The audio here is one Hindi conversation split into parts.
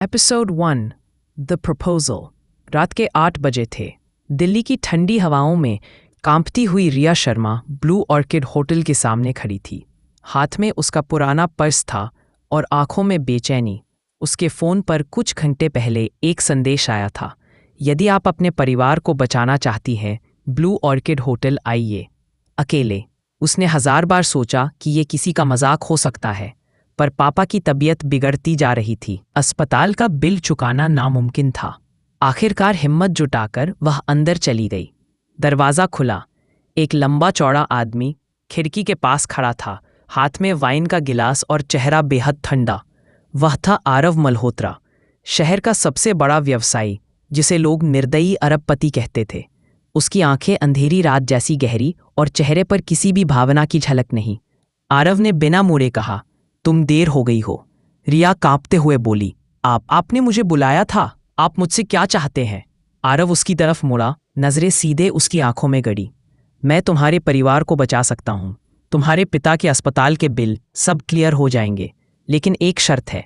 Episode 1 the proposal. रात के 8 बजे थे। दिल्ली की ठंडी हवाओं में कांपती हुई Riya Sharma blue orchid hotel के सामने खड़ी थी। हाथ में उसका पुराना पर्स था और आंखों में बेचैनी। उसके फ़ोन पर कुछ घंटे पहले एक संदेश आया था, यदि आप अपने परिवार को बचाना चाहती हैं, ब्लू ऑर्किड होटल आइए। अकेले। उसने 1000 बार सोचा कि ये किसी का मजाक हो सकता है, पर पापा की तबीयत बिगड़ती जा रही थी। अस्पताल का बिल चुकाना नामुमकिन था। आखिरकार हिम्मत जुटाकर वह अंदर चली गई। दरवाज़ा खुला। एक लंबा चौड़ा आदमी खिड़की के पास खड़ा था, हाथ में वाइन का गिलास और चेहरा बेहद ठंडा। वह था आरव मल्होत्रा, शहर का सबसे बड़ा व्यवसायी, जिसे लोग निर्दयी अरबपति कहते थे। उसकी आंखें अंधेरी रात जैसी गहरी और चेहरे पर किसी भी भावना की झलक नहीं। आरव ने बिना मुड़े कहा, तुम देर हो गई हो। रिया कांपते हुए बोली, आपने मुझे बुलाया था। आप मुझसे क्या चाहते हैं? आरव उसकी तरफ मुड़ा, नजरें सीधे उसकी आंखों में गड़ी। मैं तुम्हारे परिवार को बचा सकता हूँ। तुम्हारे पिता के अस्पताल के बिल सब क्लियर हो जाएंगे, लेकिन एक शर्त है।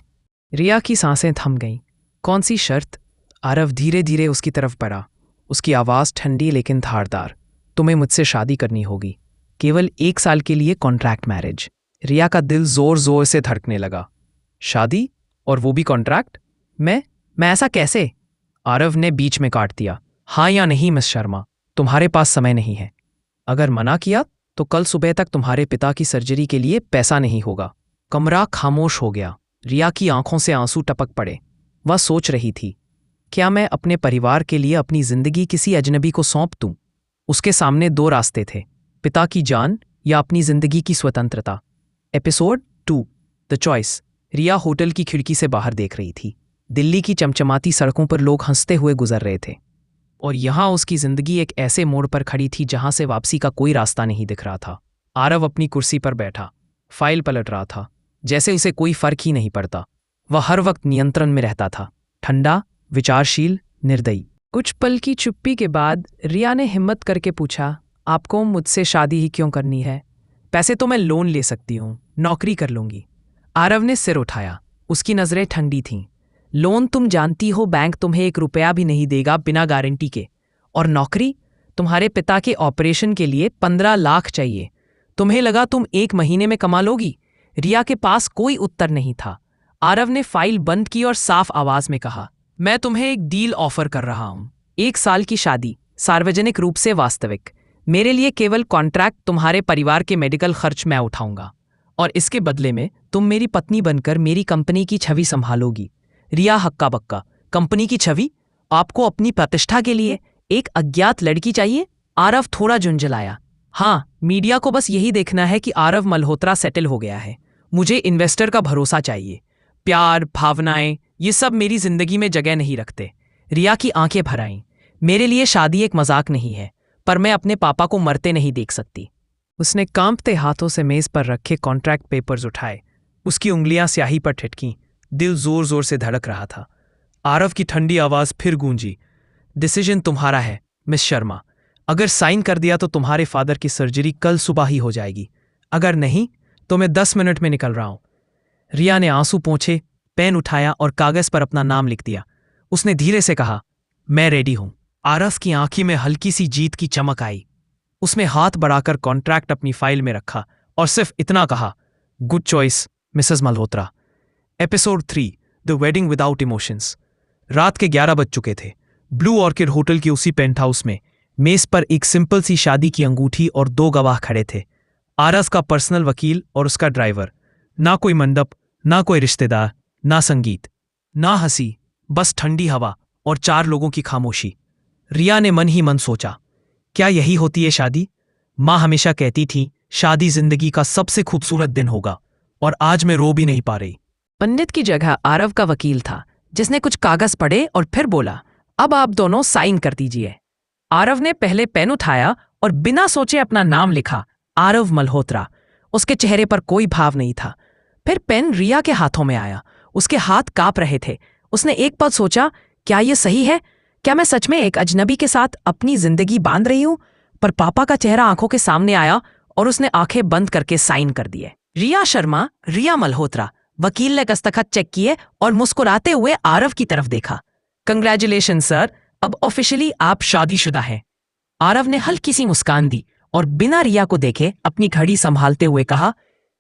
रिया की सांसें थम गईं। कौन सी शर्त? आरव धीरे धीरे उसकी तरफ बढ़ा, उसकी आवाज़ ठंडी लेकिन धारदार। तुम्हें मुझसे शादी करनी होगी, केवल 1 साल के लिए कॉन्ट्रैक्ट मैरिज। रिया का दिल जोर जोर से धड़कने लगा। शादी? और वो भी कॉन्ट्रैक्ट? मैं ऐसा कैसे? आरव ने बीच में काट दिया। हाँ या नहीं मिस शर्मा, तुम्हारे पास समय नहीं है। अगर मना किया तो कल सुबह तक तुम्हारे पिता की सर्जरी के लिए पैसा नहीं होगा। कमरा खामोश हो गया। रिया की आंखों से आंसू टपक पड़े। वह सोच रही थी, क्या मैं अपने परिवार के लिए अपनी जिंदगी किसी अजनबी को सौंप दूं? उसके सामने 2 रास्ते थे, पिता की जान या अपनी जिंदगी की स्वतंत्रता। Episode 2 the choice. Riya hotel की खिड़की से बाहर देख रही थी। दिल्ली की चमचमाती सड़कों पर लोग हंसते हुए गुजर रहे थे, और यहाँ उसकी जिंदगी एक ऐसे मोड़ पर खड़ी थी जहां से वापसी का कोई रास्ता नहीं दिख रहा था। आरव अपनी कुर्सी पर बैठा, फाइल पलट रहा था, जैसे उसे कोई फर्क ही नहीं पड़ता। वह हर वक्त नियंत्रण में रहता था, ठंडा, विचारशील, निर्दयी। कुछ पल की चुप्पी के बाद रिया ने हिम्मत करके पूछा, आपको मुझसे शादी ही क्यों करनी है? पैसे तो मैं लोन ले सकती हूँ, नौकरी कर लूंगी। आरव ने सिर उठाया, उसकी नजरें ठंडी थीं। लोन तुम जानती हो, बैंक तुम्हें 1 रुपया भी नहीं देगा बिना गारंटी के। और नौकरी? तुम्हारे पिता के ऑपरेशन के लिए 15 लाख चाहिए। तुम्हें लगा तुम 1 महीने में कमा लोगी? रिया के पास कोई उत्तर नहीं था। आरव ने फाइल बंद की और साफ आवाज में कहा, मैं तुम्हें एक डील ऑफर कर रहा हूं। 1 साल की शादी, सार्वजनिक रूप से वास्तविक। मेरे लिए केवल कॉन्ट्रैक्ट, तुम्हारे परिवार के मेडिकल खर्च मैं उठाऊंगा, और इसके बदले में तुम मेरी पत्नी बनकर मेरी कंपनी की छवि संभालोगी। रिया हक्का बक्का, कंपनी की छवि? आपको अपनी प्रतिष्ठा के लिए एक अज्ञात लड़की चाहिए? आरव थोड़ा झुंझलाया। हाँ, मीडिया को बस यही देखना है कि आरव मल्होत्रा सेटल हो गया है। मुझे इन्वेस्टर का भरोसा चाहिए। प्यार, भावनाएं, ये सब मेरी जिंदगी में जगह नहीं रखते। रिया की आंखें भर आईं। मेरे लिए शादी एक मजाक नहीं है, पर मैं अपने पापा को मरते नहीं देख सकती। उसने कांपते हाथों से मेज पर रखे कॉन्ट्रैक्ट पेपर्स उठाए। उसकी उंगलियां स्याही पर ठिठकीं, दिल जोर जोर से धड़क रहा था। आरव की ठंडी आवाज फिर गूंजी, डिसीजन तुम्हारा है मिस शर्मा। अगर साइन कर दिया तो तुम्हारे फादर की सर्जरी कल सुबह ही हो जाएगी। अगर नहीं तो मैं 10 मिनट में निकल रहा हूं। रिया ने आंसू पोंछे, पेन उठाया और कागज पर अपना नाम लिख दिया। उसने धीरे से कहा, मैं रेडी हूं। आरव की आंखी में हल्की सी जीत की चमक आई। उसने हाथ बढ़ाकर कॉन्ट्रैक्ट अपनी फाइल में रखा और सिर्फ इतना कहा, good choice Mrs Malhotra. Episode 3 the wedding without emotions. रात के 11 बज चुके थे। ब्लू ऑर्किड होटल की उसी पेंट हाउस में मेज पर एक सिंपल सी शादी की अंगूठी और 2 गवाह खड़े थे, आरव का पर्सनल वकील और उसका ड्राइवर। ना कोई मंडप, ना कोई रिश्तेदार, ना संगीत, ना हंसी, बस ठंडी हवा और 4 लोगों की खामोशी। रिया ने मन ही मन सोचा, क्या यही होती है शादी? माँ हमेशा कहती थी, शादी जिंदगी का सबसे खूबसूरत दिन होगा, और आज मैं रो भी नहीं पा रही। पंडित की जगह आरव का वकील था, जिसने कुछ कागज पढ़े और फिर बोला, अब आप दोनों साइन कर दीजिए। आरव ने पहले पेन उठाया और बिना सोचे अपना नाम लिखा, आरव मल्होत्रा। उसके चेहरे पर कोई भाव नहीं था। फिर पेन रिया के हाथों में आया। उसके हाथ कांप रहे थे। उसने एक पल सोचा, क्या यह सही है? क्या मैं सच में एक अजनबी के साथ अपनी जिंदगी बांध रही हूं? पर पापा का चेहरा आंखों के सामने आया और उसने आंखें बंद करके साइन कर दिए। रिया शर्मा, रिया मल्होत्रा, वकील ने दस्तखत चेक किए और मुस्कुराते हुए आरव की तरफ देखा। कंग्रेचुलेशन सर, अब ऑफिशियली आप शादीशुदा हैं। आरव ने हल्की सी मुस्कान दी और बिना रिया को देखे अपनी घड़ी संभालते हुए कहा,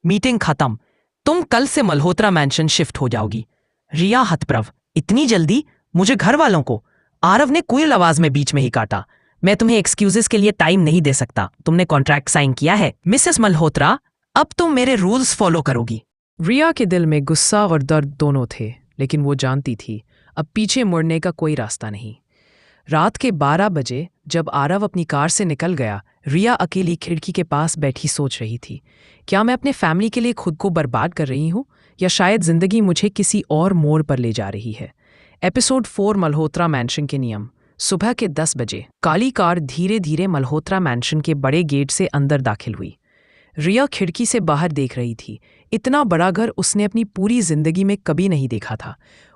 मीटिंग खत्म, तुम कल से मल्होत्रा मैंशन शिफ्ट हो जाओगी। रिया हतप्रभ, इतनी जल्दी? मुझे घर वालों को? आरव ने कुल आवाज में बीच में ही काटा, मैं तुम्हें एक्सक्यूजेस के लिए टाइम नहीं दे सकता। तुमने कॉन्ट्रैक्ट साइन किया है मिसेस मल्होत्रा, अब तुम मेरे रूल्स फॉलो करोगी। रिया के दिल में गुस्सा और दर्द दोनों थे, लेकिन वो जानती थी अब पीछे मुड़ने का कोई रास्ता नहीं। रात के 12 बजे जब आरव अपनी कार से निकल गया, रिया अकेली खिड़की के पास बैठी सोच रही थी, क्या मैं अपने फैमिली के लिए खुद को बर्बाद कर रही हूँ या शायद जिंदगी मुझे किसी और मोड़ पर ले जा रही है। एपिसोड 4 मल्होत्रा मैंशन के नियम। सुबह के 10 बजे काली कार धीरे धीरे मल्होत्रा मैंशन के बड़े गेट से अंदर दाखिल हुई। रिया खिड़की से बाहर देख रही थी। इतना बड़ा घर उसने अपनी पूरी जिंदगी में कभी नहीं देखा था।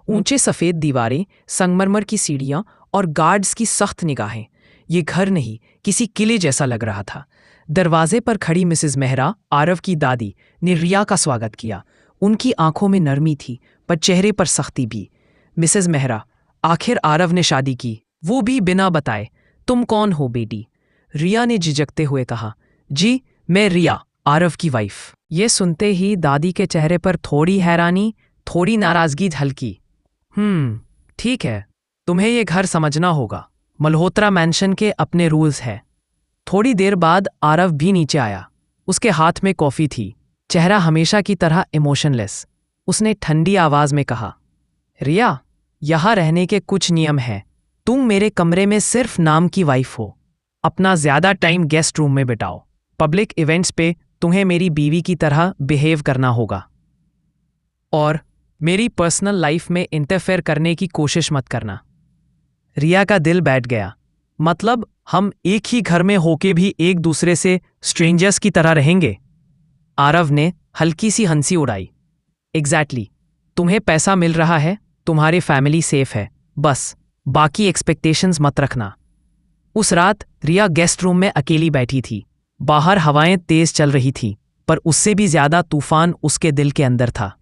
ऊंचे सफ़ेद दीवारें, संगमरमर की सीढ़ियां और गार्ड्स की सख्त निगाहें। ये घर नहीं, किसी किले जैसा लग रहा था। दरवाजे पर खड़ी मिसेस मेहरा, आरव की दादी, ने रिया का स्वागत किया। उनकी आंखों में नरमी थी पर चेहरे पर सख्ती भी। मिसेस मेहरा, आखिर आरव ने शादी की, वो भी बिना बताए। तुम कौन हो बेटी? रिया ने झिझकते हुए कहा। जी, मैं रिया, आरव की वाइफ। ये सुनते ही दादी के चेहरे पर थोड़ी हैरानी, थोड़ी नाराजगी झलकी। ठीक है, तुम्हें ये घर समझना होगा। मल्होत्रा मैंशन के अपने रूल्स हैं। थोड़ी देर बाद आरव भी नीचे आया। उसके हाथ में कॉफी थी, चेहरा हमेशा की तरह इमोशनलेस। उसने ठंडी आवाज में कहा, रिया, यहाँ रहने के कुछ नियम हैं। तुम मेरे कमरे में सिर्फ नाम की वाइफ हो। अपना ज्यादा टाइम गेस्ट रूम में बिताओ। पब्लिक इवेंट्स पे तुम्हें मेरी बीवी की तरह बिहेव करना होगा और मेरी पर्सनल लाइफ में इंटरफेयर करने की कोशिश मत करना। रिया का दिल बैठ गया। मतलब हम एक ही घर में होके भी एक दूसरे से स्ट्रेंजर्स की तरह रहेंगे? आरव ने हल्की सी हंसी उड़ाई। एग्जैक्टली, तुम्हें पैसा मिल रहा है, तुम्हारी फैमिली सेफ है, बस बाकी एक्सपेक्टेशंस मत रखना। उस रात रिया गेस्ट रूम में अकेली बैठी थी। बाहर हवाएं तेज चल रही थी, पर उससे भी ज्यादा तूफान उसके दिल के अंदर था।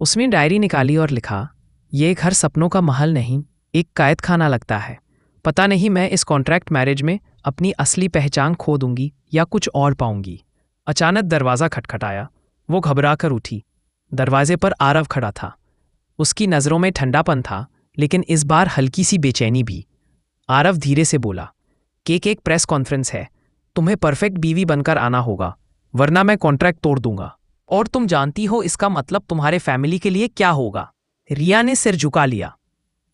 उसने डायरी निकाली और लिखा, ये घर सपनों का महल नहीं, एक कैद खाना लगता है। पता नहीं मैं इस कॉन्ट्रैक्ट मैरिज में अपनी असली पहचान खो दूंगी या कुछ और पाऊंगी। अचानक दरवाज़ा खटखटाया। वो घबरा कर उठी। दरवाजे पर आरव खड़ा था। उसकी नज़रों में ठंडापन था, लेकिन इस बार हल्की सी बेचैनी भी। आरव धीरे से बोला, केक एक प्रेस कॉन्फ्रेंस है, तुम्हें परफेक्ट बीवी बनकर आना होगा, वरना मैं कॉन्ट्रैक्ट तोड़ दूंगा। और तुम जानती हो इसका मतलब तुम्हारे फैमिली के लिए क्या होगा। रिया ने सिर झुका लिया।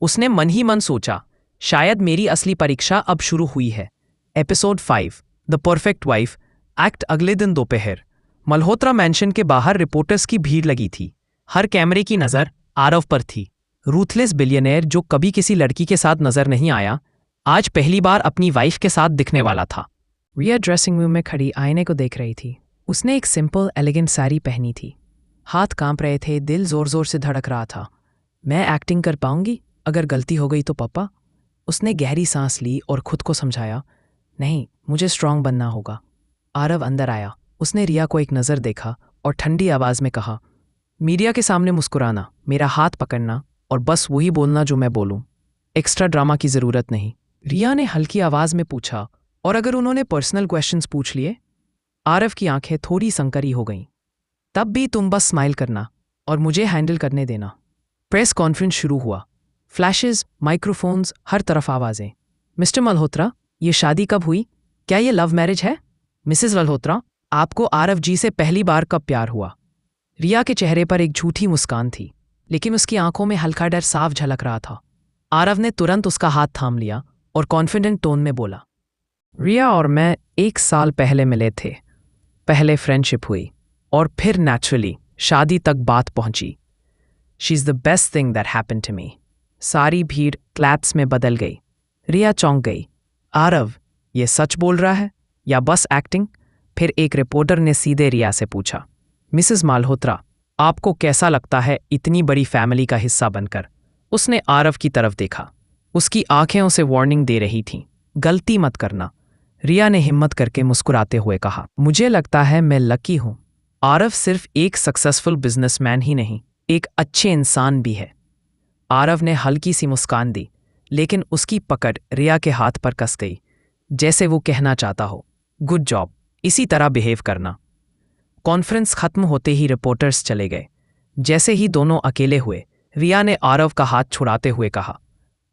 उसने मन ही मन सोचा, शायद मेरी असली परीक्षा अब शुरू हुई है। Episode 5 the perfect wife. Act अगले दिन दोपहर। मल्होत्रा मैंशन के बाहर रिपोर्टर्स की भीड़ लगी थी। हर कैमरे की नज़र आरव पर थी। रूथलेस बिलियनेयर जो कभी किसी लड़की के साथ नजर नहीं आया, आज पहली बार अपनी वाइफ के साथ दिखने वाला था। रिया ड्रेसिंग रूम में खड़ी आईने को देख रही थी। उसने एक सिंपल एलिगेंट साड़ी पहनी थी। हाथ कांप रहे थे, दिल जोर जोर से धड़क रहा था। मैं एक्टिंग कर पाऊंगी? अगर गलती हो गई तो पापा? उसने गहरी सांस ली और खुद को समझाया, नहीं, मुझे स्ट्रांग बनना होगा। आरव अंदर आया। उसने रिया को एक नज़र देखा और ठंडी आवाज में कहा, मीडिया के सामने मुस्कुराना, मेरा हाथ पकड़ना और बस वही बोलना जो मैं बोलूं। एक्स्ट्रा ड्रामा की ज़रूरत नहीं। रिया ने हल्की आवाज में पूछा, और अगर उन्होंने पर्सनल क्वेश्चंस पूछ लिए? आरव की आंखें थोड़ी संकरी हो गईं। तब भी तुम बस स्माइल करना और मुझे हैंडल करने देना। प्रेस कॉन्फ्रेंस शुरू हुआ। फ्लैशेस, माइक्रोफोन्स, हर तरफ आवाजें। मिस्टर मल्होत्रा, ये शादी कब हुई? क्या ये लव मैरिज है? मिसेस मल्होत्रा, आपको आरव जी से पहली बार कब प्यार हुआ? रिया के चेहरे पर एक झूठी मुस्कान थी, लेकिन उसकी आंखों में हल्का डर साफ झलक रहा था। आरव ने तुरंत उसका हाथ थाम लिया और कॉन्फिडेंट टोन में बोला, रिया और मैं 1 साल पहले मिले थे। पहले फ्रेंडशिप हुई और फिर नेचुरली शादी तक बात पहुंची। She is the best thing that happened to me. सारी भीड़ क्लैप्स में बदल गई। रिया चौंक गई। आरव, ये सच बोल रहा है या बस एक्टिंग? फिर एक रिपोर्टर ने सीधे रिया से पूछा, मिसेस मल्होत्रा, आपको कैसा लगता है इतनी बड़ी फैमिली का हिस्सा बनकर? उसने आरव की तरफ देखा। उसकी आंखें उसे वार्निंग दे रही थीं, गलती मत करना। रिया ने हिम्मत करके मुस्कुराते हुए कहा, मुझे लगता है मैं लकी हूं। आरव सिर्फ एक सक्सेसफुल बिजनेसमैन ही नहीं, एक अच्छे इंसान भी है। आरव ने हल्की सी मुस्कान दी, लेकिन उसकी पकड़ रिया के हाथ पर कस गई, जैसे वो कहना चाहता हो, गुड जॉब, इसी तरह बिहेव करना। कॉन्फ्रेंस खत्म होते ही रिपोर्टर्स चले गए। जैसे ही दोनों अकेले हुए, रिया ने आरव का हाथ छुड़ाते हुए कहा,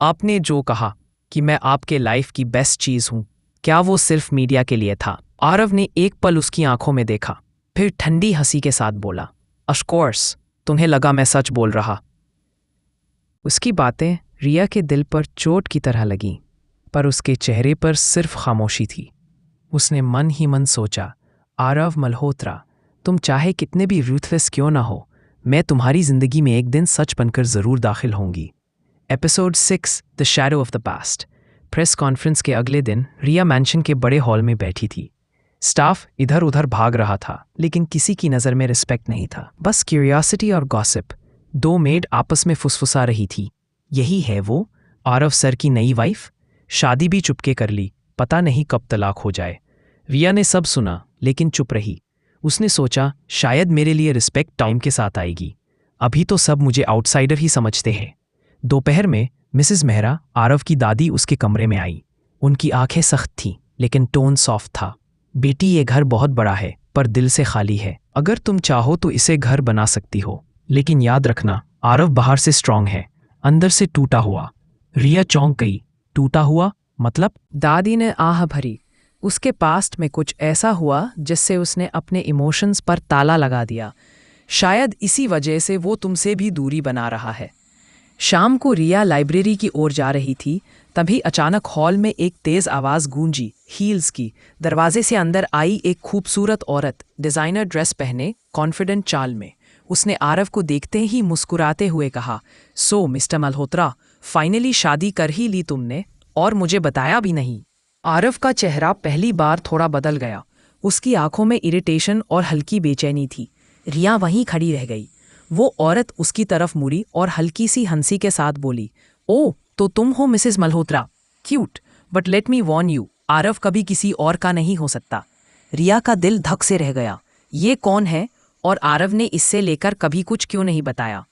आपने जो कहा कि मैं आपके लाइफ की बेस्ट चीज हूं, क्या वो सिर्फ मीडिया के लिए था? आरव ने एक पल उसकी आंखों में देखा, फिर ठंडी हंसी के साथ बोला, ऑफ कोर्स, तुम्हें लगा मैं सच बोल रहा। उसकी बातें रिया के दिल पर चोट की तरह लगीं, पर उसके चेहरे पर सिर्फ खामोशी थी। उसने मन ही मन सोचा, आरव मल्होत्रा, तुम चाहे कितने भी रूथलेस क्यों ना हो, मैं तुम्हारी जिंदगी में एक दिन सच बनकर जरूर दाखिल होंगी। Episode 6 the shadow of the past. Press conference के अगले दिन रिया मैंशन के बड़े हॉल में बैठी थी। स्टाफ इधर उधर भाग रहा था, लेकिन किसी की नज़र में रिस्पेक्ट नहीं था, बस क्यूरियोसिटी और गॉसिप। दो मेड आपस में फुसफुसा रही थी, यही है वो आरव सर की नई वाइफ? शादी भी चुपके कर ली, पता नहीं कब तलाक हो जाए। रिया ने सब सुना, लेकिन चुप रही। उसने सोचा, शायद मेरे लिए रिस्पेक्ट टाइम के साथ आएगी, अभी तो सब मुझे आउटसाइडर ही समझते हैं। दोपहर में मिसेस मेहरा, आरव की दादी, उसके कमरे में आई। उनकी आंखें सख्त थीं, लेकिन टोन सॉफ्ट था। बेटी, ये घर बहुत बड़ा है, पर दिल से खाली है। अगर तुम चाहो तो इसे घर बना सकती हो, लेकिन याद रखना, आरव बाहर से स्ट्रांग है, अंदर से टूटा हुआ। रिया चौंक गई। टूटा हुआ मतलब? दादी ने आह भरी। उसके पास्ट में कुछ ऐसा हुआ जिससे उसने अपने इमोशंस पर ताला लगा दिया। शायद इसी वजह से वो तुमसे भी दूरी बना रहा है। शाम को रिया लाइब्रेरी की ओर जा रही थी, तभी अचानक हॉल में एक तेज आवाज गूंजी, हील्स की। दरवाजे से अंदर आई एक खूबसूरत औरत, डिजाइनर ड्रेस पहने, कॉन्फिडेंट चाल में। उसने आरव को देखते ही मुस्कुराते हुए कहा, सो मिस्टर मल्होत्रा, फाइनली शादी कर ही ली तुमने, और मुझे बताया भी नहीं। आरव का चेहरा पहली बार थोड़ा बदल गया। उसकी आंखों में इरिटेशन और हल्की बेचैनी थी। रिया वहीं खड़ी रह गई। वो औरत उसकी तरफ मुड़ी और हल्की सी हंसी के साथ बोली, ओ, तो तुम हो Mrs Malhotra. Cute, but let me Warne you, Aarav कभी किसी और का नहीं हो सकता। रिया का दिल धक से रह गया। ये कौन है, और आरव ने इससे लेकर कभी कुछ क्यों नहीं बताया?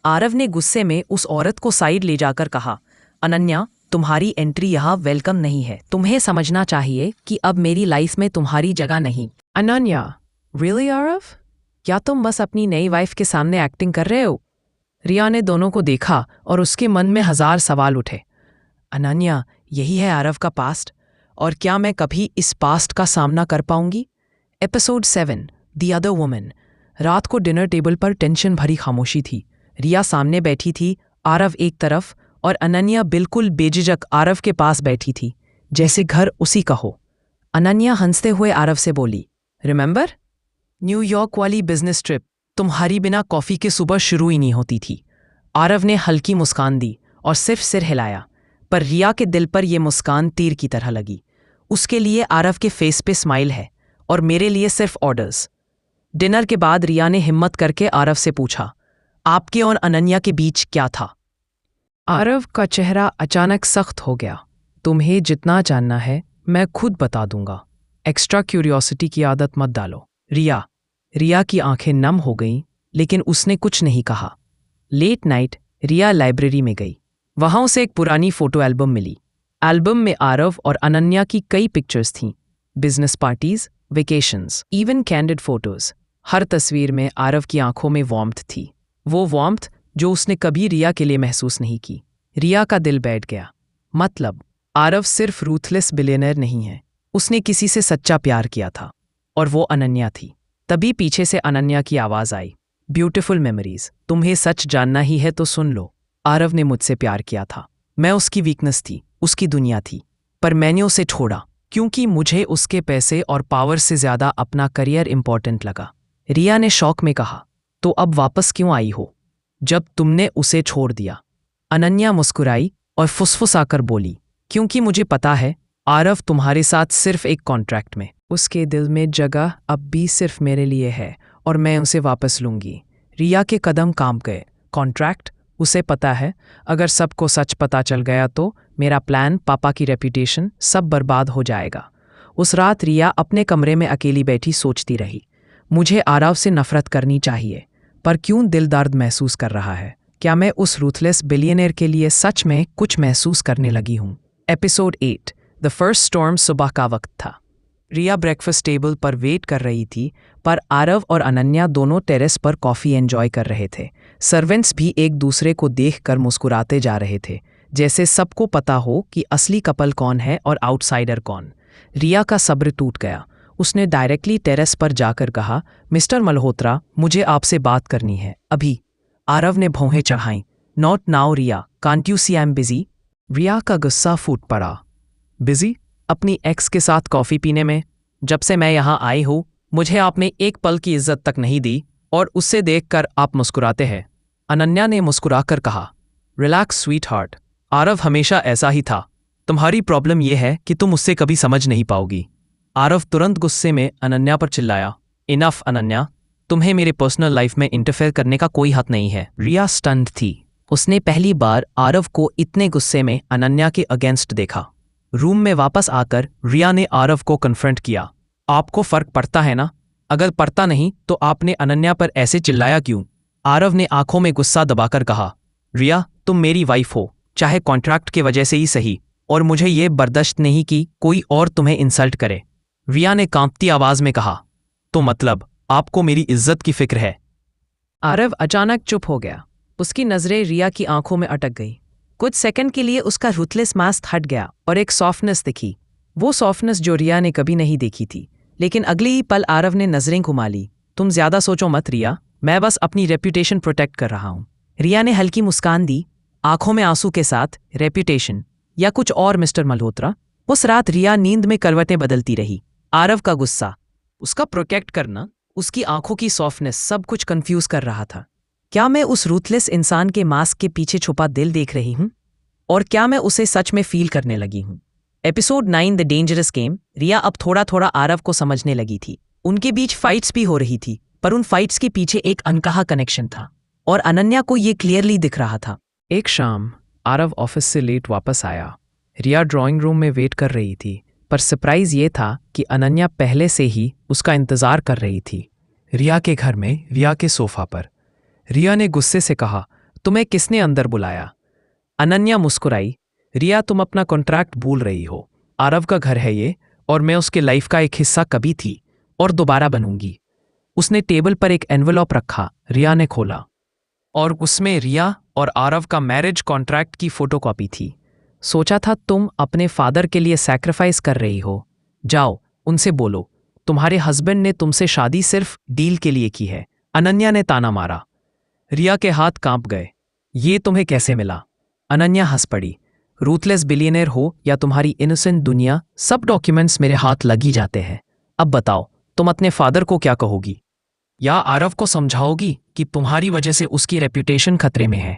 आरव ने गुस्से में उस औरत को साइड ले जाकर कहा, अनन्या, तुम्हारी एंट्री यहाँ वेलकम नहीं है। तुम्हें समझना चाहिए कि अब मेरी लाइफ में तुम्हारी जगह नहीं। अनन्या, रियली आरव? क्या तुम बस अपनी नई वाइफ के सामने एक्टिंग कर रहे हो? रिया ने दोनों को देखा और उसके मन में 1000 सवाल उठे। अनन्या, यही है आरव का पास्ट, और क्या मैं कभी इस पास्ट का सामना कर पाऊंगी? Episode 7 the other woman. रात को डिनर टेबल पर टेंशन भरी खामोशी थी। रिया सामने बैठी थी, आरव एक तरफ, और अनन्या बिल्कुल बेझिझक आरव के पास बैठी थी, जैसे घर उसी का हो। अनन्या हंसते हुए आरव से बोली, रिमेंबर न्यूयॉर्क वाली बिजनेस ट्रिप? तुम्हारी बिना कॉफी के सुबह शुरू ही नहीं होती थी। आरव ने हल्की मुस्कान दी और सिर्फ सिर हिलाया, पर रिया के दिल पर यह मुस्कान तीर की तरह लगी। उसके लिए आरव के फेस पे स्माइल है, और मेरे लिए सिर्फ ऑर्डर्स। डिनर के बाद रिया ने हिम्मत करके आरव से पूछा, आपके और अनन्या के बीच क्या था? आरव का चेहरा अचानक सख्त हो गया। तुम्हें जितना जानना है मैं खुद बता दूंगा। एक्स्ट्रा क्यूरियोसिटी की आदत मत डालो। रिया की आंखें नम हो गईं, लेकिन उसने कुछ नहीं कहा। लेट नाइट रिया लाइब्रेरी में गई। वहां उसे एक पुरानी फोटो एल्बम मिली। एल्बम में आरव और अनन्या की कई पिक्चर्स थीं, business parties, vacations, even candid photos. हर तस्वीर में आरव की आंखों में वार्मथ थी, वो वार्मथ जो उसने कभी रिया के लिए महसूस नहीं की। रिया का दिल बैठ गया। मतलब आरव सिर्फ रूथलेस बिलियनर नहीं है, उसने किसी से सच्चा प्यार किया था, और वो अनन्या थी। तभी पीछे से अनन्या की आवाज आई, ब्यूटिफुल मेमोरीज, तुम्हें सच जानना ही है तो सुन लो। आरव ने मुझसे प्यार किया था, मैं उसकी वीकनेस थी, उसकी दुनिया थी, पर मैंने उसे छोड़ा क्योंकि मुझे उसके पैसे और पावर से ज्यादा अपना करियर इंपॉर्टेंट लगा। रिया ने शौक में कहा, तो अब वापस क्यों आई हो जब तुमने उसे छोड़ दिया? अनन्या मुस्कुराई और फुसफुसाकर बोली, क्योंकि मुझे पता है आरव तुम्हारे साथ सिर्फ एक कॉन्ट्रैक्ट में। उसके दिल में जगह अब भी सिर्फ मेरे लिए है, और मैं उसे वापस लूंगी। रिया के कदम कांप गए। कॉन्ट्रैक्ट? उसे पता है अगर सबको सच पता चल गया तो मेरा प्लान, पापा की रेपुटेशन, सब बर्बाद हो जाएगा। उस रात रिया अपने कमरे में अकेली बैठी सोचती रही। मुझे आरव से नफरत करनी चाहिए, पर क्यों दिल दर्द महसूस कर रहा है? क्या मैं उस रूथलेस बिलियनेयर के लिए सच में कुछ महसूस करने लगी हूँ? एपिसोड 8 द फर्स्ट स्टॉर्म सुबह का वक्त था। रिया ब्रेकफास्ट टेबल पर वेट कर रही थी, पर आरव और अनन्या दोनों टेरेस पर कॉफ़ी एंजॉय कर रहे थे। सर्वेंट्स भी एक दूसरे को देखकर मुस्कुराते जा रहे थे, जैसे सबको पता हो कि असली कपल कौन है और आउटसाइडर कौन। रिया का सब्र टूट गया। उसने डायरेक्टली टेरेस पर जाकर कहा, मिस्टर मल्होत्रा, मुझे आपसे बात करनी है, अभी। आरव ने भौहें चढ़ाईं। Not now Riya, can't you see I am busy? Riya का गुस्सा फूट पड़ा। बिजी? अपनी एक्स के साथ कॉफ़ी पीने में? जब से मैं यहाँ आई हूँ, मुझे आपने एक पल की इज्जत तक नहीं दी, और उससे देखकर आप मुस्कुराते हैं। अनन्या ने मुस्कुराकर कहा, रिलैक्स स्वीट हार्ट, आरव हमेशा ऐसा ही था। तुम्हारी प्रॉब्लम यह है कि तुम उससे कभी समझ नहीं पाओगी। आरव तुरंत गुस्से में अनन्या पर चिल्लाया, इनफ अनन्या, तुम्हें मेरे पर्सनल लाइफ में इंटरफेयर करने का कोई हक नहीं है। रिया स्टन्ड थी। उसने पहली बार आरव को इतने गुस्से में अनन्या के अगेंस्ट देखा। रूम में वापस आकर रिया ने आरव को कन्फ्रंट किया, आपको फर्क पड़ता है ना? अगर पड़ता नहीं तो आपने अनन्या पर ऐसे चिल्लाया क्यों? आरव ने आंखों में गुस्सा दबाकर कहा, रिया, तुम मेरी वाइफ हो, चाहे कॉन्ट्रैक्ट की वजह से ही सही, और मुझे ये बर्दाश्त नहीं कि कोई और तुम्हें इंसल्ट करे। रिया ने कांपती आवाज में कहा, तो मतलब आपको मेरी इज्जत की फिक्र है? आरव अचानक चुप हो गया। उसकी नजरें रिया की आंखों में अटक गई। कुछ सेकंड के लिए उसका रूथलेस मास्क हट गया और एक सॉफ्टनेस दिखी, वो सॉफ्टनेस जो रिया ने कभी नहीं देखी थी। लेकिन अगले ही पल आरव ने नजरें घुमा ली। तुम ज्यादा सोचो मत रिया, मैं बस अपनी रेप्यूटेशन प्रोटेक्ट कर रहा हूं। रिया ने हल्की मुस्कान दी, आंखों में आंसू के साथ, रेप्यूटेशन या कुछ और मिस्टर मल्होत्रा? उस रात रिया नींद में करवटें बदलती रही। आरव का गुस्सा, उसका प्रोटेक्ट करना, उसकी आंखों की सॉफ्टनेस, सब कुछ कंफ्यूज कर रहा था। क्या मैं उस रूथलेस इंसान के मास्क के पीछे छुपा दिल देख रही हूं? और क्या मैं उसे सच में फील करने लगी हूं? Episode 9 the dangerous game. Riya अब थोड़ा थोड़ा आरव को समझने लगी थी। उनके बीच फाइट्स भी हो रही थी, पर उन फाइट्स के पीछे एक अनकहा कनेक्शन था, और अनन्या को ये क्लियरली दिख रहा था। एक शाम आरव ऑफिस से लेट वापस आया। रिया ड्राइंग रूम में वेट कर रही थी, पर सरप्राइज ये था कि अनन्या पहले से ही उसका इंतजार कर रही थी। रिया के घर में, रिया के सोफा पर। रिया ने गुस्से से कहा, तुम्हें किसने अंदर बुलाया? अनन्या मुस्कुराई, रिया, तुम अपना कॉन्ट्रैक्ट भूल रही हो। आरव का घर है ये, और मैं उसके लाइफ का एक हिस्सा कभी थी और दोबारा बनूंगी। उसने टेबल पर एक एनवेलप रखा। रिया ने खोला, और उसमें रिया और आरव का मैरिज कॉन्ट्रैक्ट की फोटोकॉपी थी। सोचा था तुम अपने फादर के लिए सैक्रिफाइस कर रही हो। जाओ, उनसे बोलो तुम्हारे हस्बैंड ने तुमसे शादी सिर्फ डील के लिए की है। अनन्या ने ताना मारा। रिया के हाथ कांप गए। ये तुम्हें कैसे मिला? अनन्या हंस पड़ी। रूथलेस बिलियनेयर हो या तुम्हारी इनोसेंट दुनिया, सब डॉक्यूमेंट्स मेरे हाथ लग ही जाते हैं। अब बताओ, तुम अपने फादर को क्या कहोगी? या आरव को समझाओगी कि तुम्हारी वजह से उसकी रेप्यूटेशन खतरे में है?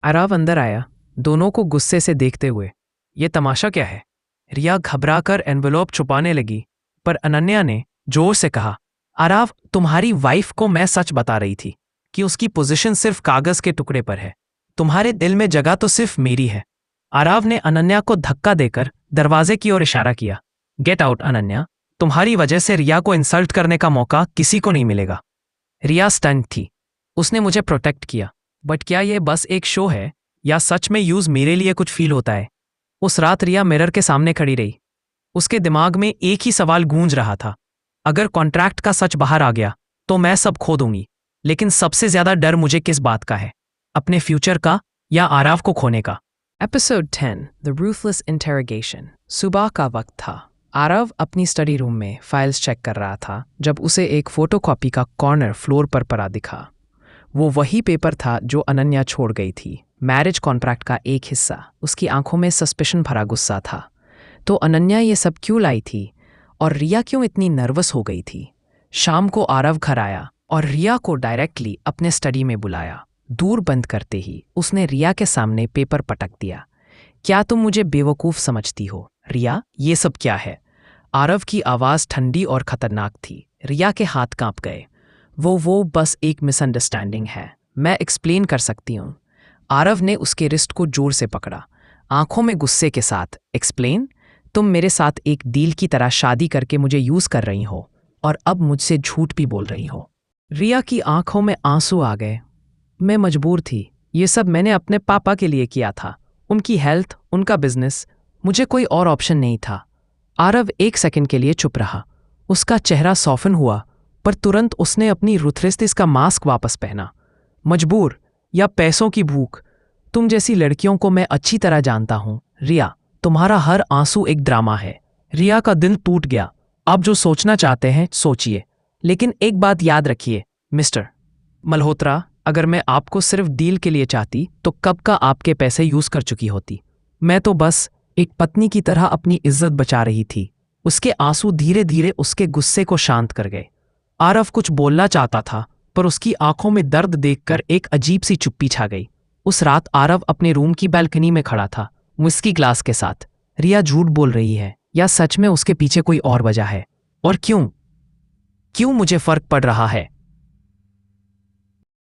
आरव अंदर आया, दोनों को गुस्से से देखते हुए। ये तमाशा क्या है? रिया घबराकर एनवेलप छुपाने लगी, पर अनन्या ने जोर से कहा, आरव, तुम्हारी वाइफ को मैं सच बता रही थी कि उसकी पोजीशन सिर्फ कागज के टुकड़े पर है। तुम्हारे दिल में जगह तो सिर्फ मेरी है। आरव ने अनन्या को धक्का देकर दरवाजे की ओर इशारा किया। गेट आउट अनन्या, तुम्हारी वजह से रिया को इंसल्ट करने का मौका किसी को नहीं मिलेगा। रिया स्टन्ड थी। उसने मुझे प्रोटेक्ट किया, बट क्या यह बस एक शो है, या सच में यूज मेरे लिए कुछ फील होता है? उस रात रिया मिरर के सामने खड़ी रही। उसके दिमाग में एक ही सवाल गूंज रहा था, अगर कॉन्ट्रैक्ट का सच बाहर आ गया तो मैं सब खो दूंगी। लेकिन सबसे ज्यादा डर मुझे किस बात का है, अपने फ्यूचर का या आरव को खोने का? Episode 10 the ruthless interrogation. सुबह का वक्त था। आरव अपनी स्टडी रूम में फाइल्स चेक कर रहा था जब उसे एक फोटोकॉपी का कॉर्नर फ्लोर पर पड़ा दिखा। वो वही पेपर था जो अनन्या छोड़ गई थी, मैरिज कॉन्ट्रैक्ट का एक हिस्सा। उसकी आंखों में सस्पिशन भरा गुस्सा था। तो अनन्या ये सब क्यों लाई थी, और रिया क्यों इतनी नर्वस हो गई थी? शाम को आरव घर आया और रिया को डायरेक्टली अपने स्टडी में बुलाया। दूर बंद करते ही उसने रिया के सामने पेपर पटक दिया। क्या तुम मुझे बेवकूफ़ समझती हो? रिया, ये सब क्या है? आरव की आवाज़ ठंडी और खतरनाक थी। रिया के हाथ कांप गए। वो बस एक मिसअंडरस्टैंडिंग है, मैं एक्सप्लेन कर सकती हूँ। आरव ने उसके रिस्ट को जोर से पकड़ा, आंखों में गुस्से के साथ। एक्सप्लेन? तुम मेरे साथ एक डील की तरह शादी करके मुझे यूज़ कर रही हो, और अब मुझसे झूठ भी बोल रही हो। रिया की आंखों में आंसू आ गए। मैं मजबूर थी। ये सब मैंने अपने पापा के लिए किया था। उनकी हेल्थ, उनका बिजनेस, मुझे कोई और ऑप्शन नहीं था। आरव एक सेकंड के लिए चुप रहा। उसका चेहरा सॉफन हुआ, पर तुरंत उसने अपनी रुथलेसनेस का मास्क वापस पहना। मजबूर या पैसों की भूख, तुम जैसी लड़कियों को मैं अच्छी तरह जानता हूं। रिया, तुम्हारा हर आंसू एक ड्रामा है। रिया का दिल टूट गया। आप जो सोचना चाहते हैं सोचिए, लेकिन एक बात याद रखिए मिस्टर मल्होत्रा, अगर मैं आपको सिर्फ डील के लिए चाहती तो कब का आपके पैसे यूज कर चुकी होती। मैं तो बस एक पत्नी की तरह अपनी इज्जत बचा रही थी। उसके आंसू धीरे धीरे उसके गुस्से को शांत कर गए। आरव कुछ बोलना चाहता था, पर उसकी आंखों में दर्द देखकर एक अजीब सी चुप्पी छा गई। उस रात आरव अपने रूम की बालकनी में खड़ा था, विस्की ग्लास के साथ। रिया झूठ बोल रही है या सच में उसके पीछे कोई और वजह है? और क्यों मुझे फर्क पड़ रहा है?